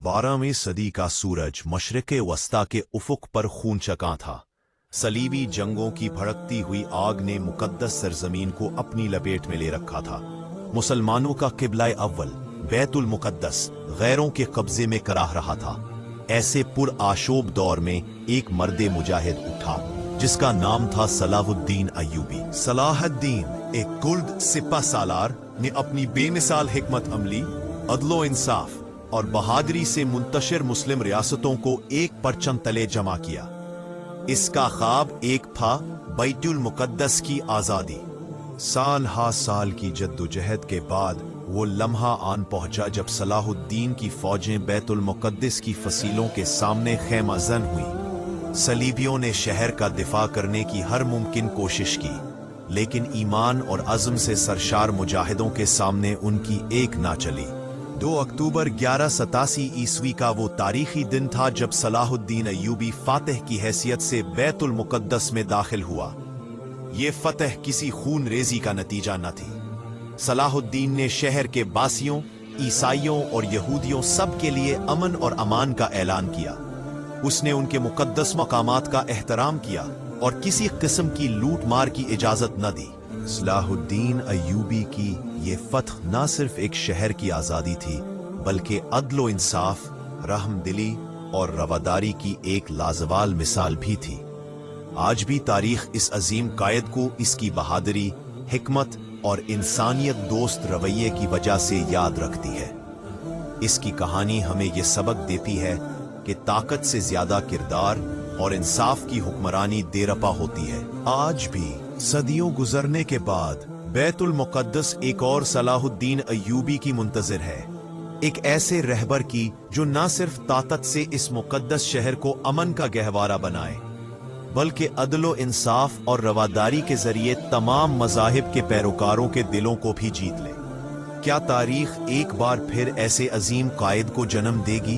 12वीं सदी का सूरज मशरिक़ वस्ता के उफ़ुक़ पर खून चका था। सलीबी जंगों की भड़कती हुई आग ने मुक़द्दस सरज़मीन को अपनी लपेट में ले रखा था। मुसलमानों का क़िबला अव्वल बैतुल मुक़द्दस गैरों के कब्ज़े में कराह रहा था। ऐसे पुरआशोब दौर में एक मर्दे मुजाहिद उठा जिसका नाम था सलाहुद्दीन अय्यूबी। सलाहुद्दीन, एक कुर्द सिपा सालार, ने अपनी बेमिसाल हिकमत अमली, अदलो इंसाफ और बहादुरी से मुंतशिर मुस्लिम रियासतों को एक परचम तले जमा किया। इसका ख्वाब एक था बैतुल मुक़द्दस की आज़ादी। साल हा साल की जद्दोजहद के बाद वो लम्हा आन पहुंचा जब सलाहुद्दीन की फौजें बैतुल मुक़द्दस की फसीलों के सामने ख़ैमाज़न हुई। सलीबियों ने शहर का दिफा करने की हर मुमकिन कोशिश की, लेकिन ईमान और अज़्म से सरशार मुजाहिदों के सामने उनकी एक ना चली। 2 अक्टूबर 1187 ईस्वी का वो तारीखी दिन था जब सलाहुद्दीन अय्यूबी फातिह की हैसियत से बैतुल मुक़द्दस में दाखिल हुआ। ये फतह किसी खून रेजी का नतीजा न थी। सलाहुद्दीन ने शहर के बासियों, ईसाइयों और यहूदियों सब के लिए अमन और अमान का ऐलान किया। उसने उनके मुक़द्दस मकामात का एहतराम किया और किसी किस्म की लूट मार की इजाजत न दी। सलाहुद्दीन अय्यूबी की ये फतह न सिर्फ एक शहर की आज़ादी थी, बल्कि अदलो इंसाफ, रहमदिली और रवादारी की एक लाजवाल मिसाल भी थी। आज भी तारीख इस अजीम कायद को इसकी बहादुरी, हिकमत और इंसानियत दोस्त रवैये की वजह से याद रखती है। इसकी कहानी हमें यह सबक देती है कि ताकत से ज्यादा किरदार और इंसाफ की हुक्मरानी देरपा होती है। आज भी सदियों गुजरने के बाद बैतुल मुक़द्दस एक और सलाहुद्दीन अय्यूबी की मुंतज़िर है, एक ऐसे रहबर की जो न सिर्फ ताकत से इस मुक़द्दस शहर को अमन का गहवारा बनाए, बल्कि अदलो इंसाफ और रवादारी के जरिए तमाम मज़ाहिब के पैरोकारों के दिलों को भी जीत ले। क्या तारीख एक बार फिर ऐसे अजीम कायद को जन्म देगी?